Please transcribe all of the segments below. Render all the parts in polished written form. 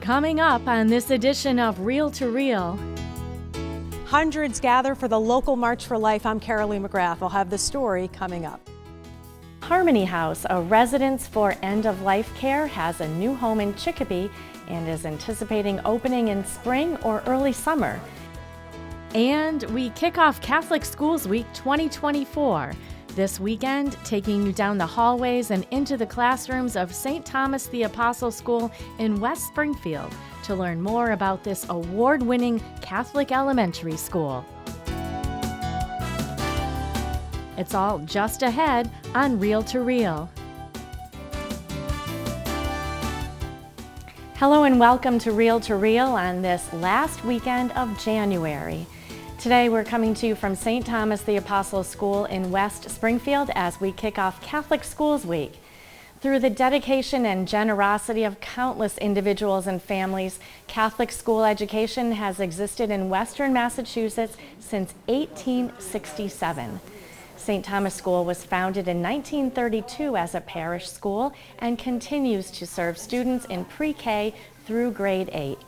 Coming up on this edition of Reel to Reel. Hundreds gather for the local March for Life. I'm Carolee McGrath. I'll have the story coming up. Harmony House, a residence for end-of-life care, has a new home in Chicopee and is anticipating opening in spring or early summer. And we kick off Catholic Schools Week 2024. This weekend, taking you down the hallways and into the classrooms of St. Thomas the Apostle School in West Springfield to learn more about this award-winning Catholic elementary school. It's all just ahead on Reel to Reel. Hello and welcome to Reel on this last weekend of January. Today we're coming to you from St. Thomas the Apostle School in West Springfield as we kick off Catholic Schools Week. Through the dedication and generosity of countless individuals and families, Catholic school education has existed in Western Massachusetts since 1867. St. Thomas School was founded in 1932 as a parish school and continues to serve students in pre-K through grade 8.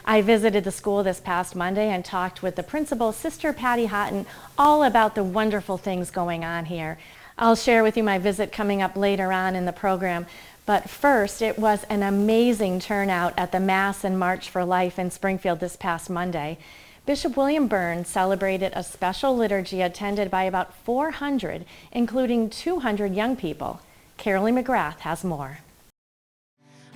I visited the school this past Monday and talked with the principal, Sister Patty Houghton, all about the wonderful things going on here. I'll share with you my visit coming up later on in the program. But first, it was an amazing turnout at the Mass and March for Life in Springfield this past Monday. Bishop William Burns celebrated a special liturgy attended by about 400, including 200 young people. Carolee McGrath has more.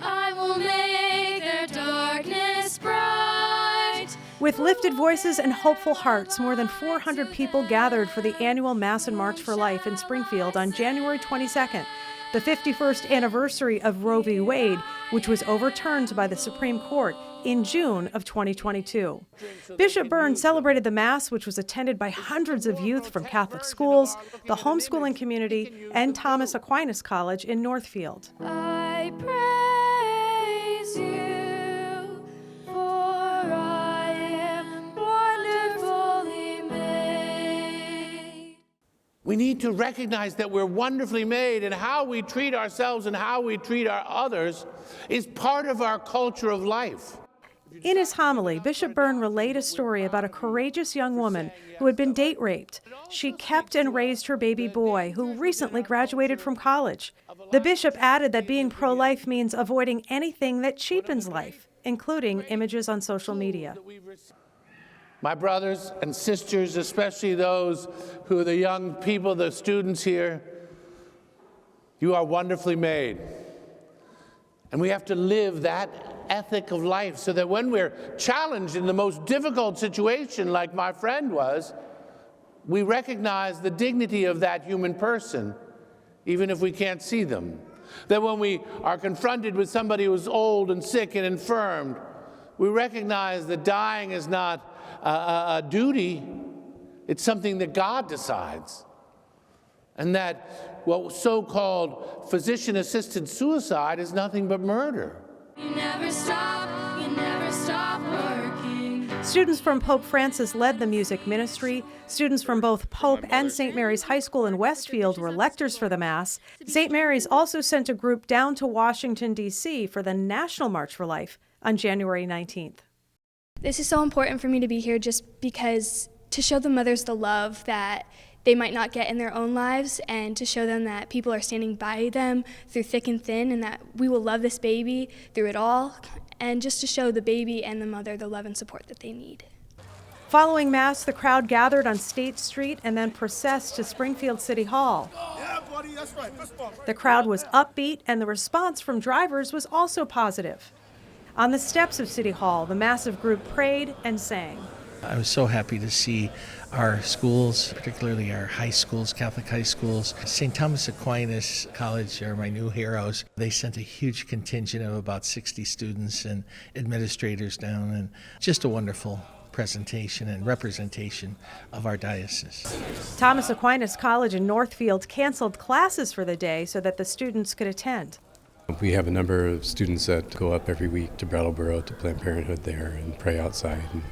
I will make their darkness bright. With lifted voices and hopeful hearts, more than 400 people gathered for the annual Mass and March for Life in Springfield on January 22nd, the 51st anniversary of Roe v. Wade, which was overturned by the Supreme Court in June of 2022. Bishop Burns celebrated the Mass, which was attended by hundreds of youth from Catholic schools, the homeschooling community, and Thomas Aquinas College in Northfield. I praise you, for I am wonderfully made. We need to recognize that we're wonderfully made, and how we treat ourselves and how we treat our others is part of our culture of life. In his homily, Bishop Burns relayed a story about a courageous young woman who had been date raped. She kept and raised her baby boy, who recently graduated from college. The bishop added that being pro-life means avoiding anything that cheapens life, including images on social media. My brothers and sisters, especially those who are the young people, the students here, you are wonderfully made. And we have to live that ethic of life so that when we're challenged in the most difficult situation, like my friend was, we recognize the dignity of that human person, even if we can't see them. That when we are confronted with somebody who's old and sick and infirmed, we recognize that dying is not a duty, it's something that God decides. And that what so-called physician-assisted suicide is nothing but murder. You never stop working. Students from Pope Francis led the music ministry. Students from both Pope and St. Mary's High School in Westfield were lectors for the Mass. St. Mary's also sent a group down to Washington, D.C. for the National March for Life on January 19th. This is so important for me to be here just because to show the mothers the love that they might not get in their own lives, and to show them that people are standing by them through thick and thin, and that we will love this baby through it all, and just to show the baby and the mother the love and support that they need. Following Mass, the crowd gathered on State Street and then processed to Springfield City Hall. Yeah, buddy, that's right. The crowd was upbeat, and the response from drivers was also positive. On the steps of City Hall, the massive group prayed and sang. I was so happy to see our schools, particularly our high schools, Catholic high schools. St. Thomas Aquinas College are my new heroes. They sent a huge contingent of about 60 students and administrators down, and just a wonderful presentation and representation of our diocese. Thomas Aquinas College in Northfield canceled classes for the day so that the students could attend. We have a number of students that go up every week to Brattleboro to Planned Parenthood there and pray outside, and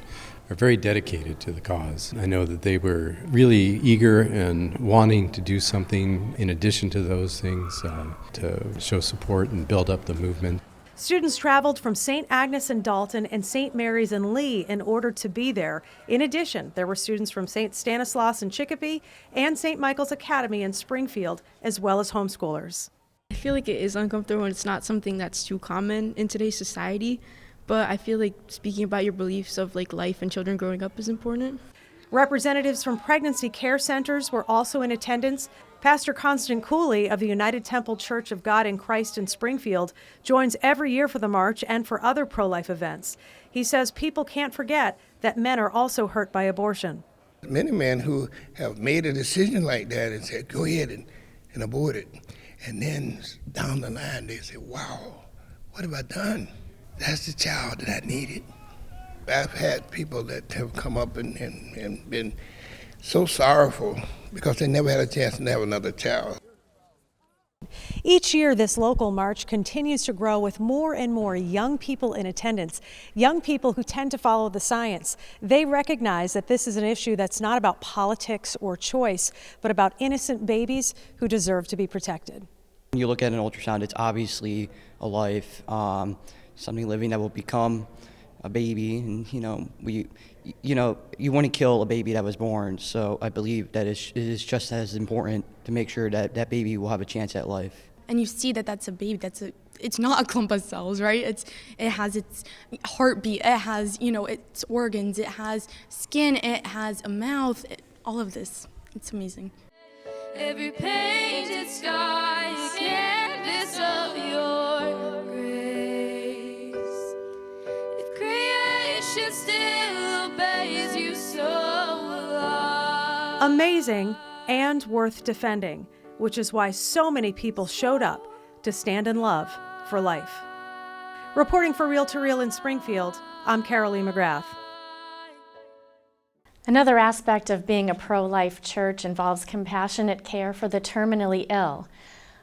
are very dedicated to the cause. I know that they were really eager and wanting to do something in addition to those things to show support and build up the movement. Students traveled from St. Agnes and Dalton and St. Mary's and Lee in order to be there. In addition, there were students from St. Stanislaus in Chicopee and St. Michael's Academy in Springfield, as well as homeschoolers. I feel like it is uncomfortable and it's not something that's too common in today's society, but I feel like speaking about your beliefs of like life and children growing up is important. Representatives from pregnancy care centers were also in attendance. Pastor Constant Cooley of the United Temple Church of God in Christ in Springfield joins every year for the march and for other pro-life events. He says people can't forget that men are also hurt by abortion. Many men who have made a decision like that and said, go ahead and abort it. And then down the line, they say, wow, what have I done? That's the child that I needed. I've had people that have come up and been so sorrowful because they never had a chance to have another child. Each year, this local march continues to grow with more and more young people in attendance, young people who tend to follow the science. They recognize that this is an issue that's not about politics or choice, but about innocent babies who deserve to be protected. When you look at an ultrasound, it's obviously a life, something living that will become a baby, and you want to kill a baby that was born. So I believe that it is just as important to make sure that that baby will have a chance at life. And you see that that's a baby. It's not a clump of cells, right? It has its heartbeat. It has its organs. It has skin. It has a mouth. All of this. It's amazing. Every painted sky is a canvas of your grace. If creation still obeys you, so will I. Amazing and worth defending, which is why so many people showed up to stand in love for life. Reporting for Reel to Reel in Springfield, I'm Carolee McGrath. Another aspect of being a pro-life church involves compassionate care for the terminally ill.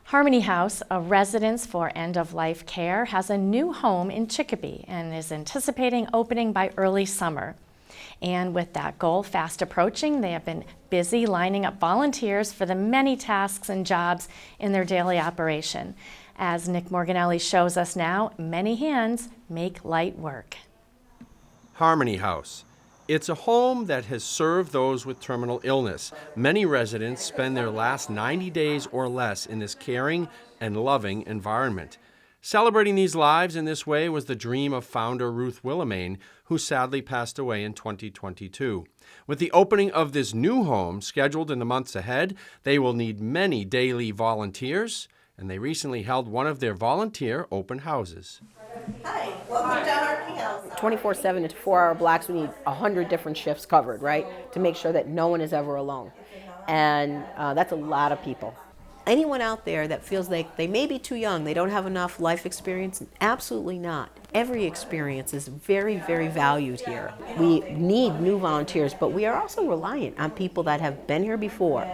Harmony House, a residence for end-of-life care, has a new home in Chicopee and is anticipating opening by early summer. And with that goal fast approaching, they have been busy lining up volunteers for the many tasks and jobs in their daily operation. As Nick Morganelli shows us now, many hands make light work. Harmony House. It's a home that has served those with terminal illness. Many residents spend their last 90 days or less in this caring and loving environment. Celebrating these lives in this way was the dream of founder Ruth Willimane, who sadly passed away in 2022. With the opening of this new home scheduled in the months ahead, they will need many daily volunteers, and they recently held one of their volunteer open houses. Hi, welcome to Harmony House. 24/7 into 4-hour blocks, we need 100 different shifts covered, right? To make sure that no one is ever alone. And that's a lot of people. Anyone out there that feels like they may be too young, they don't have enough life experience, absolutely not. Every experience is very, very valued here. We need new volunteers, but we are also reliant on people that have been here before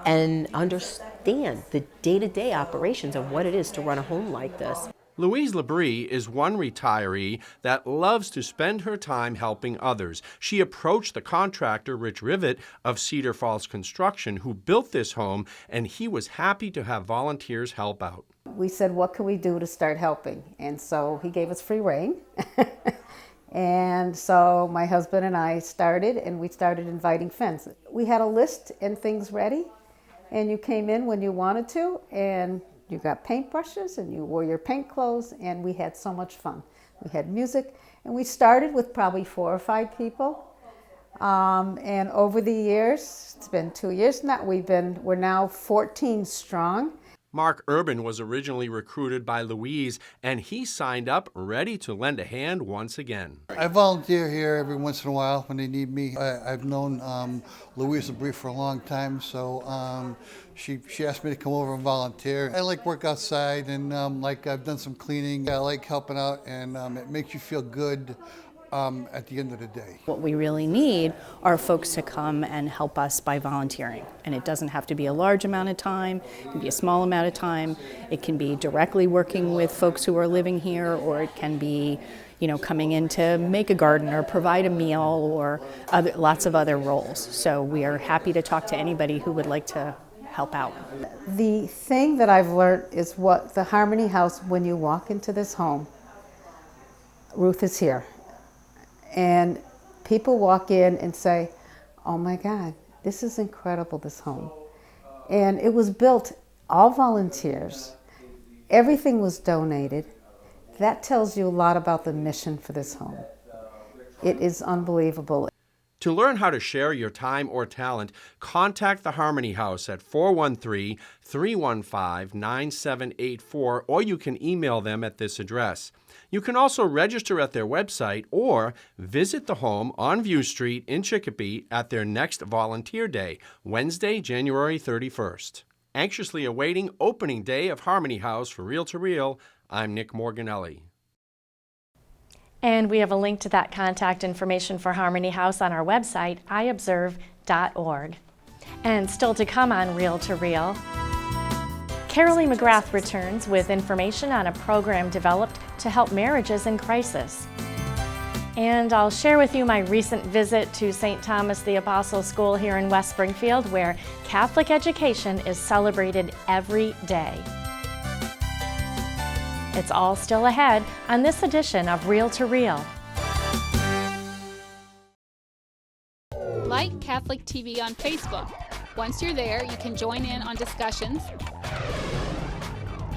and understand the day-to-day operations of what it is to run a home like this. Louise Labrie is one retiree that loves to spend her time helping others. She approached the contractor, Rich Rivet, of Cedar Falls Construction, who built this home, and he was happy to have volunteers help out. We said, what can we do to start helping? And so he gave us free rein. And so my husband and I started inviting friends. We had a list and things ready, and you came in when you wanted to, and you got paintbrushes and you wore your paint clothes, and we had so much fun. We had music, and we started with probably 4 or 5 people. And over the years, it's been 2 years now, we're now 14 strong. Mark Urban was originally recruited by Louise, and he signed up ready to lend a hand once again. I volunteer here every once in a while when they need me. I've known Louise Labrie for a long time, so she asked me to come over and volunteer. I like work outside, and I've done some cleaning. I like helping out, and it makes you feel good at the end of the day. What we really need are folks to come and help us by volunteering. And it doesn't have to be a large amount of time, it can be a small amount of time. It can be directly working with folks who are living here, or it can be coming in to make a garden or provide a meal, or lots of other roles. So we are happy to talk to anybody who would like to help out. The thing that I've learned is what the Harmony House, when you walk into this home, Ruth is here. And people walk in and say, oh my God, this is incredible, this home. And it was built, all volunteers. Everything was donated. That tells you a lot about the mission for this home. It is unbelievable. To learn how to share your time or talent, contact the Harmony House at 413-315-9784, or you can email them at this address. You can also register at their website or visit the home on View Street in Chicopee at their next Volunteer Day, Wednesday, January 31st. Anxiously awaiting opening day of Harmony House for Reel to Reel, I'm Nick Morganelli. And we have a link to that contact information for Harmony House on our website, iobserve.org. And still to come on Reel to Reel, Carolee McGrath returns with information on a program developed to help marriages in crisis. And I'll share with you my recent visit to St. Thomas the Apostle School here in West Springfield, where Catholic education is celebrated every day. It's all still ahead on this edition of Reel to Reel. Like Catholic TV on Facebook. Once you're there, you can join in on discussions,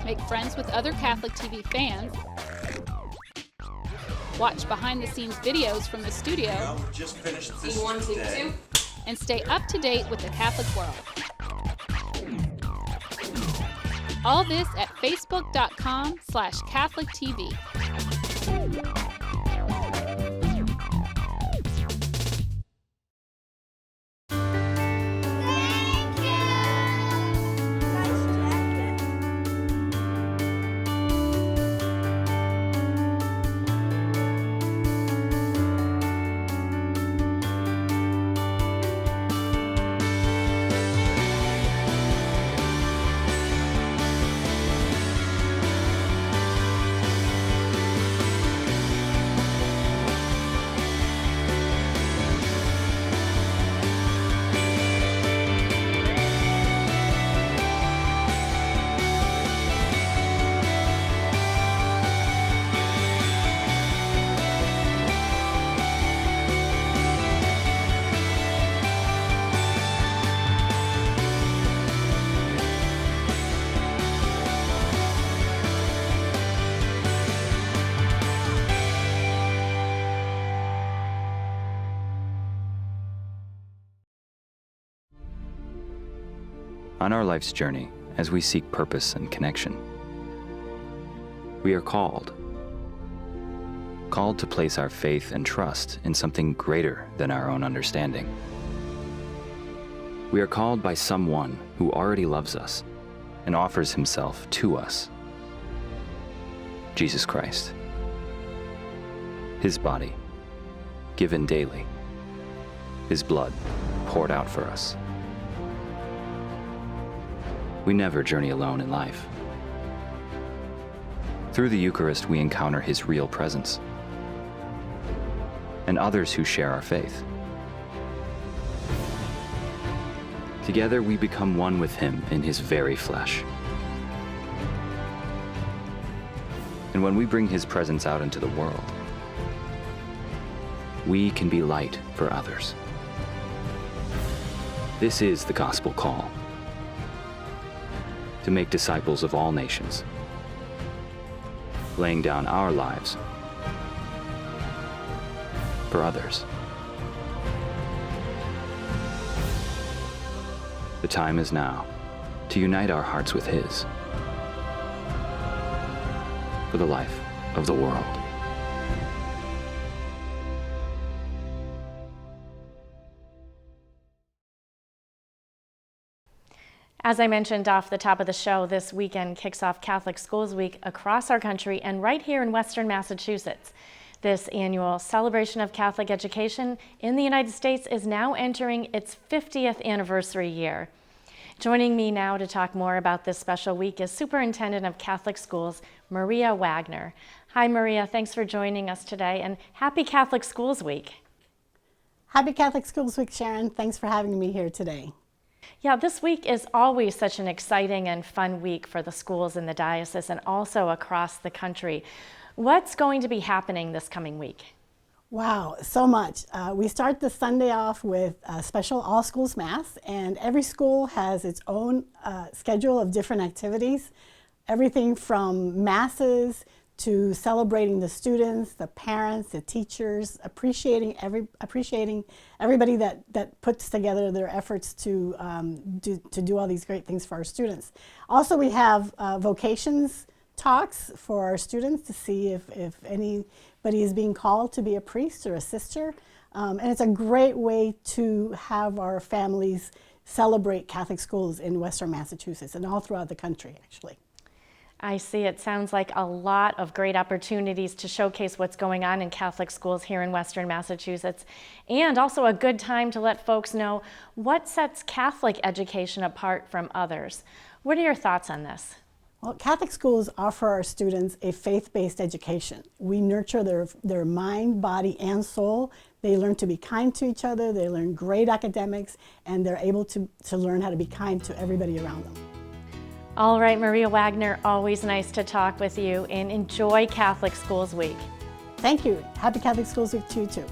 make friends with other Catholic TV fans, watch behind-the-scenes videos from the studio, just finished this today, and stay up to date with the Catholic world. All this at facebook.com/CatholicTV. On our life's journey, as we seek purpose and connection, we are called to place our faith and trust in something greater than our own understanding. We are called by someone who already loves us and offers himself to us, Jesus Christ. His body, given daily, his blood poured out for us. We never journey alone in life. Through the Eucharist, we encounter his real presence and others who share our faith. Together, we become one with him in his very flesh. And when we bring his presence out into the world, we can be light for others. This is the gospel call: to make disciples of all nations, laying down our lives for others. The time is now to unite our hearts with his for the life of the world. As I mentioned off the top of the show, this weekend kicks off Catholic Schools Week across our country and right here in Western Massachusetts. This annual celebration of Catholic education in the United States is now entering its 50th anniversary year. Joining me now to talk more about this special week is Superintendent of Catholic Schools, Maria Wagner. Hi, Maria. Thanks for joining us today, and happy Catholic Schools Week. Happy Catholic Schools Week, Sharon. Thanks for having me here today. Yeah, this week is always such an exciting and fun week for the schools in the diocese and also across the country. What's going to be happening this coming week? Wow, so much. We start the Sunday off with a special all schools mass, and every school has its own schedule of different activities. Everything from masses to celebrating the students, the parents, the teachers, appreciating everybody that puts together their efforts to do all these great things for our students. Also, we have vocations talks for our students to see if anybody is being called to be a priest or a sister. And it's a great way to have our families celebrate Catholic schools in Western Massachusetts and all throughout the country, actually. I see. It sounds like a lot of great opportunities to showcase what's going on in Catholic schools here in Western Massachusetts, and also a good time to let folks know what sets Catholic education apart from others. What are your thoughts on this? Well, Catholic schools offer our students a faith-based education. We nurture their mind, body, and soul. They learn to be kind to each other, they learn great academics, and they're able to learn how to be kind to everybody around them. All right, Maria Wagner, always nice to talk with you, and enjoy Catholic Schools Week. Thank you. Happy Catholic Schools Week to you too.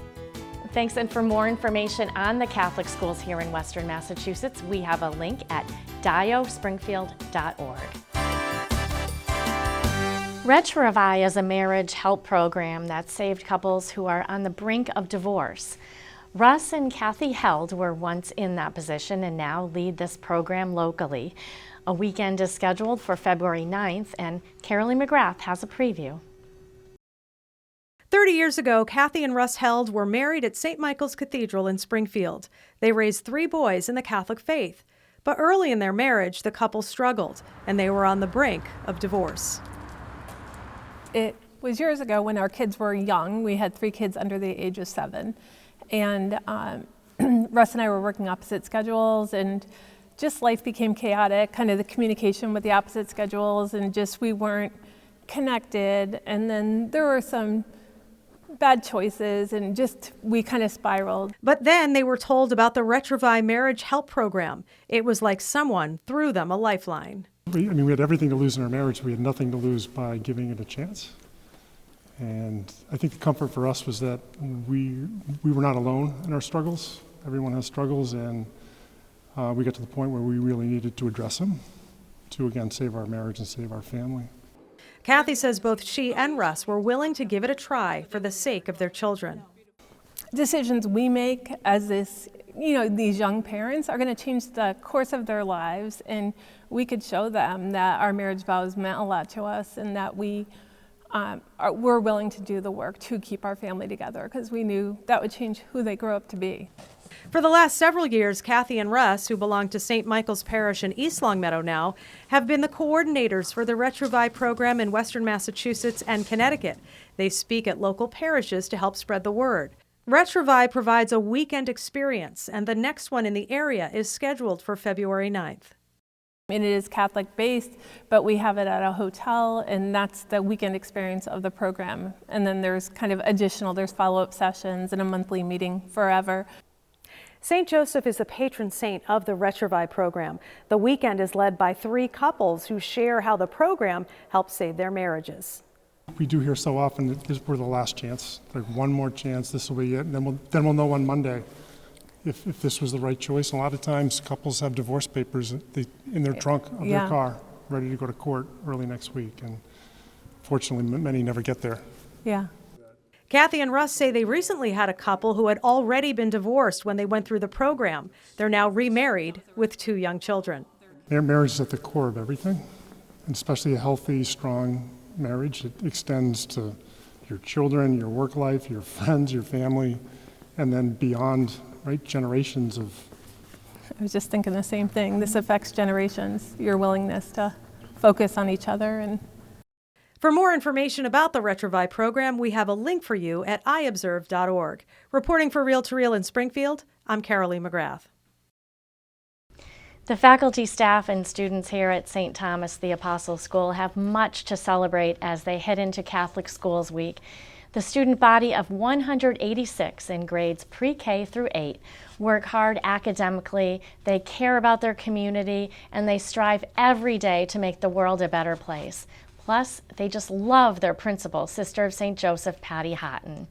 Thanks, and for more information on the Catholic schools here in Western Massachusetts, we have a link at diospringfield.org. Retrovi is a marriage help program that saved couples who are on the brink of divorce. Russ and Kathy Held were once in that position and now lead this program locally. A weekend is scheduled for February 9th, and Carolee McGrath has a preview. 30 years ago, Kathy and Russ Held were married at St. Michael's Cathedral in Springfield. They raised 3 boys in the Catholic faith. But early in their marriage, the couple struggled, and they were on the brink of divorce. It was years ago when our kids were young. We had 3 kids under the age of 7. And Russ and I were working opposite schedules, and just life became chaotic, kind of the communication with the opposite schedules, and just we weren't connected. And then there were some bad choices, and just we kind of spiraled. But then they were told about the Retrovi Marriage Help Program. It was like someone threw them a lifeline. We had everything to lose in our marriage. We had nothing to lose by giving it a chance. And I think the comfort for us was that we were not alone in our struggles. Everyone has struggles, and we got to the point where we really needed to address them to, again, save our marriage and save our family. Kathy says both she and Russ were willing to give it a try for the sake of their children. Decisions we make as these young parents are going to change the course of their lives, and we could show them that our marriage vows meant a lot to us, and that we're willing to do the work to keep our family together, because we knew that would change who they grow up to be. For the last several years, Kathy and Russ, who belong to St. Michael's Parish in East Longmeadow now, have been the coordinators for the Retrovi program in Western Massachusetts and Connecticut. They speak at local parishes to help spread the word. Retrovi provides a weekend experience, and the next one in the area is scheduled for February 9th. And it is Catholic-based, but we have it at a hotel, and that's the weekend experience of the program. And then there's kind of there's follow-up sessions and a monthly meeting forever. St. Joseph is the patron saint of the Retrovi program. The weekend is led by 3 couples who share how the program helped save their marriages. We do hear so often that we're the last chance. Like, one more chance, this will be it, and then we'll know on Monday if this was the right choice. And a lot of times couples have divorce papers in their trunk of their car, ready to go to court early next week. And fortunately, many never get there. Yeah. Kathy and Russ say they recently had a couple who had already been divorced when they went through the program. They're now remarried with 2 young children. Marriage is at the core of everything, and especially a healthy, strong marriage. It extends to your children, your work life, your friends, your family, and then beyond, right? Generations of... I was just thinking the same thing. This affects generations, your willingness to focus on each other. And for more information about the Retrovi program, we have a link for you at iobserve.org. Reporting for Reel to Reel in Springfield, I'm Carolee McGrath. The faculty, staff, and students here at St. Thomas the Apostle School have much to celebrate as they head into Catholic Schools Week. The student body of 186 in grades pre-K through 8 work hard academically, they care about their community, and they strive every day to make the world a better place. Plus, they just love their principal, Sister of St. Joseph, Patty Houghton.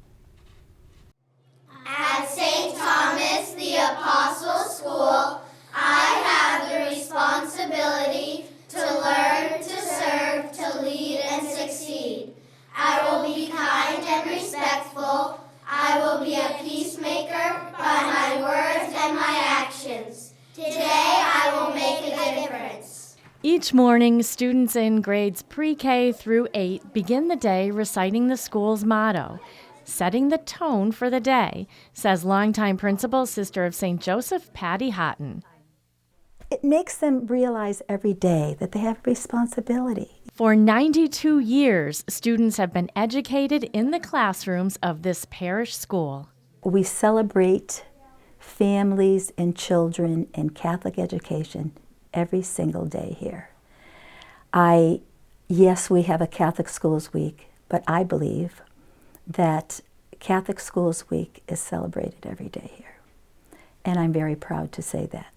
At St. Thomas the Apostle School, I have the responsibility to learn, to serve, to lead, and succeed. I will be kind and respectful. I will be a peacemaker by my words and my actions. Today I will make a difference. Each morning, students in grades pre-K through 8 begin the day reciting the school's motto, setting the tone for the day, says longtime principal, Sister of St. Joseph, Patty Houghton. It makes them realize every day that they have a responsibility. For 92 years, students have been educated in the classrooms of this parish school. We celebrate families and children and Catholic education every single day here. Yes, we have a Catholic Schools Week, but I believe that Catholic Schools Week is celebrated every day here. And I'm very proud to say that.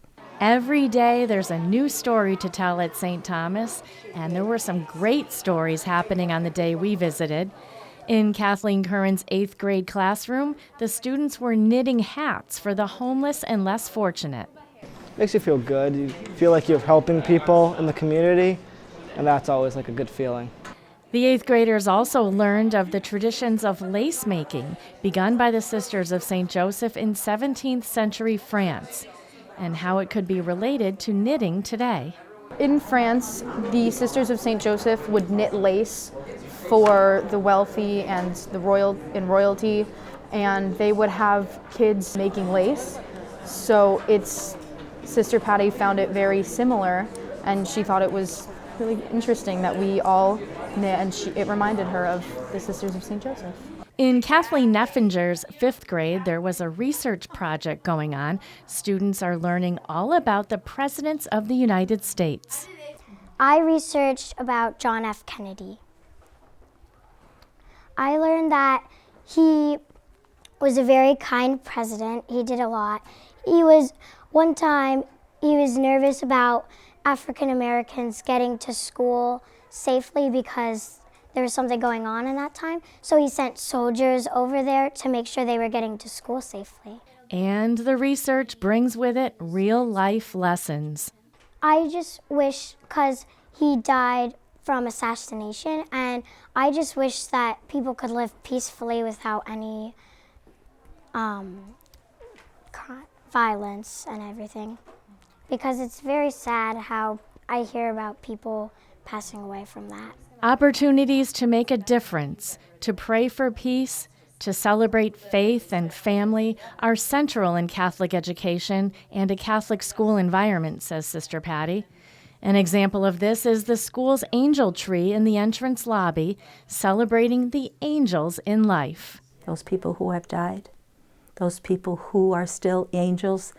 Every day there's a new story to tell at St. Thomas, and there were some great stories happening on the day we visited. In Kathleen Curran's 8th grade classroom, the students were knitting hats for the homeless and less fortunate. Makes you feel good. You feel like you're helping people in the community, and that's always like a good feeling. The 8th graders also learned of the traditions of lace making, begun by the Sisters of St. Joseph in 17th century France, and how it could be related to knitting today. In France, the Sisters of St. Joseph would knit lace for the wealthy and the royalty, and they would have kids making lace. So Sister Patty found it very similar, and she thought it was really interesting that we all knit, and it reminded her of the Sisters of St. Joseph. In Kathleen Neffinger's 5th grade, there was a research project going on. Students are learning all about the presidents of the United States. I researched about John F. Kennedy. I learned that he was a very kind president. He did a lot. One time, he was nervous about African Americans getting to school safely because there was something going on in that time. So he sent soldiers over there to make sure they were getting to school safely. And the research brings with it real-life lessons. I just wish, because he died from assassination, and I just wish that people could live peacefully without any violence and everything. Because it's very sad how I hear about people passing away from that. Opportunities to make a difference, to pray for peace, to celebrate faith and family are central in Catholic education and a Catholic school environment, says Sister Patty. An example of this is the school's angel tree in the entrance lobby, celebrating the angels in life. Those people who have died, those people who are still angels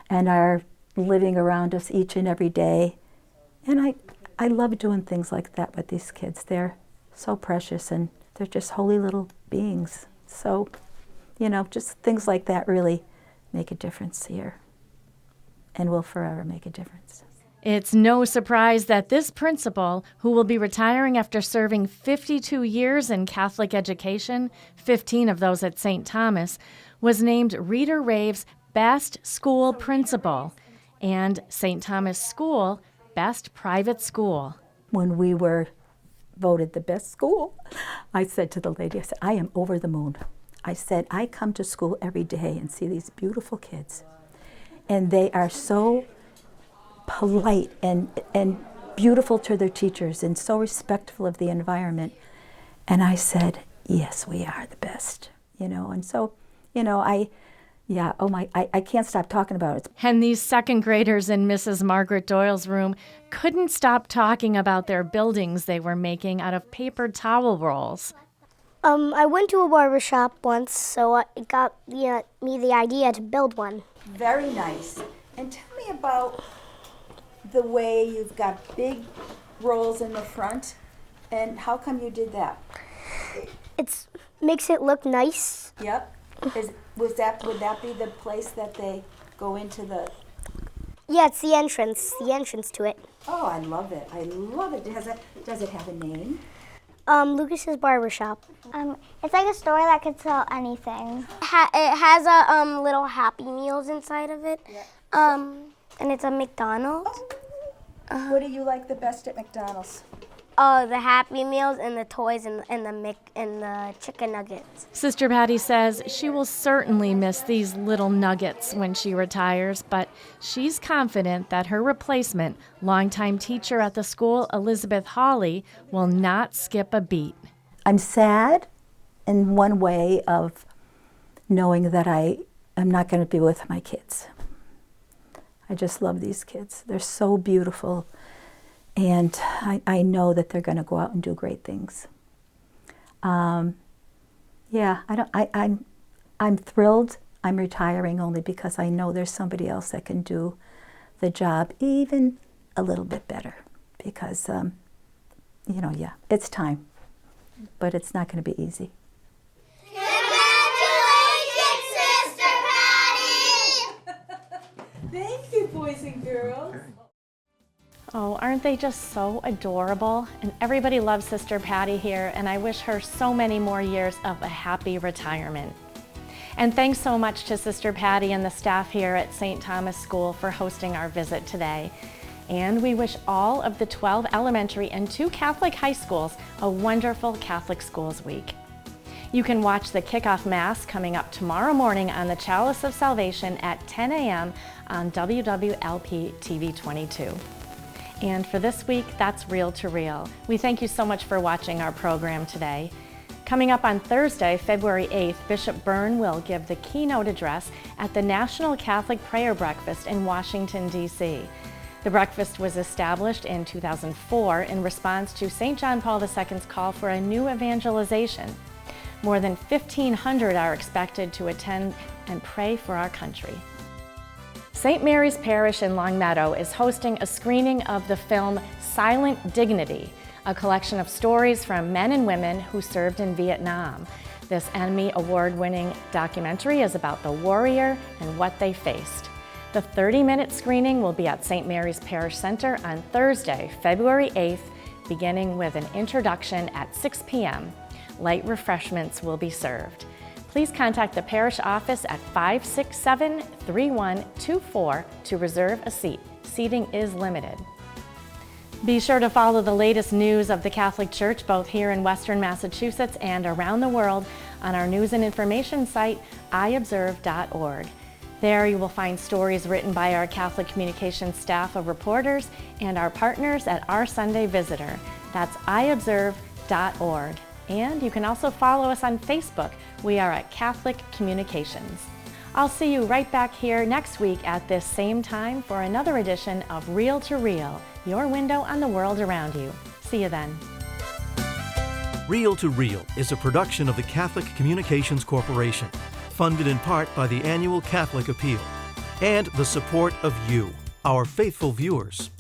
and are living around us each and every day. And I love doing things like that with these kids. They're so precious and they're just holy little beings. So, just things like that really make a difference here and will forever make a difference. It's no surprise that this principal, who will be retiring after serving 52 years in Catholic education, 15 of those at St. Thomas, was named Reader Rave's Best School Principal and St. Thomas School Best Private School. When we were voted the best school, I said to the lady, I said, I am over the moon. I said, I come to school every day and see these beautiful kids, and they are so polite and beautiful to their teachers and so respectful of the environment. And I said, yes, we are the best, and so, I can't stop talking about it. And these second graders in Mrs. Margaret Doyle's room couldn't stop talking about their buildings they were making out of paper towel rolls. I went to a barber shop once, so it got me the idea to build one. Very nice. And tell me about the way you've got big rolls in the front, and how come you did that? It makes it look nice. Yep. Would that be the place that they go into the Yeah, it's the entrance to it. Oh, I love it. I love it. Does it have a name? Lucas's Barbershop. It's like a store that could sell anything. It has a little Happy Meals inside of it. And it's a McDonald's. What do you like the best at McDonald's? Oh, the Happy Meals and the toys and the chicken nuggets. Sister Patty says she will certainly miss these little nuggets when she retires, but she's confident that her replacement, longtime teacher at the school, Elizabeth Hawley, will not skip a beat. I'm sad in one way of knowing that I am not going to be with my kids. I just love these kids. They're so beautiful. And I know that they're going to go out and do great things. I'm thrilled. I'm retiring only because I know there's somebody else that can do the job even a little bit better. Because, it's time, but it's not going to be easy. Congratulations, Sister Patty! Thank you, boys and girls. Oh, aren't they just so adorable? And everybody loves Sister Patty here, and I wish her so many more years of a happy retirement. And thanks so much to Sister Patty and the staff here at St. Thomas School for hosting our visit today. And we wish all of the 12 elementary and 2 Catholic high schools a wonderful Catholic Schools Week. You can watch the kickoff Mass coming up tomorrow morning on the Chalice of Salvation at 10 a.m. on WWLP TV 22. And for this week, that's Reel to Reel. We thank you so much for watching our program today. Coming up on Thursday, February 8th, Bishop Byrne will give the keynote address at the National Catholic Prayer Breakfast in Washington, D.C. The breakfast was established in 2004 in response to St. John Paul II's call for a new evangelization. More than 1,500 are expected to attend and pray for our country. St. Mary's Parish in Longmeadow is hosting a screening of the film Silent Dignity, a collection of stories from men and women who served in Vietnam. This Emmy Award-winning documentary is about the warrior and what they faced. The 30-minute screening will be at St. Mary's Parish Center on Thursday, February 8th, beginning with an introduction at 6 p.m. Light refreshments will be served. Please contact the parish office at 567-3124 to reserve a seat. Seating is limited. Be sure to follow the latest news of the Catholic Church both here in Western Massachusetts and around the world on our news and information site, iobserve.org. There you will find stories written by our Catholic communications staff of reporters and our partners at Our Sunday Visitor. That's iobserve.org. And you can also follow us on Facebook. We are at Catholic Communications. I'll see you right back here next week at this same time for another edition of Reel to Reel, your window on the world around you. See you then. Reel to Reel is a production of the Catholic Communications Corporation, funded in part by the annual Catholic Appeal, and the support of you, our faithful viewers.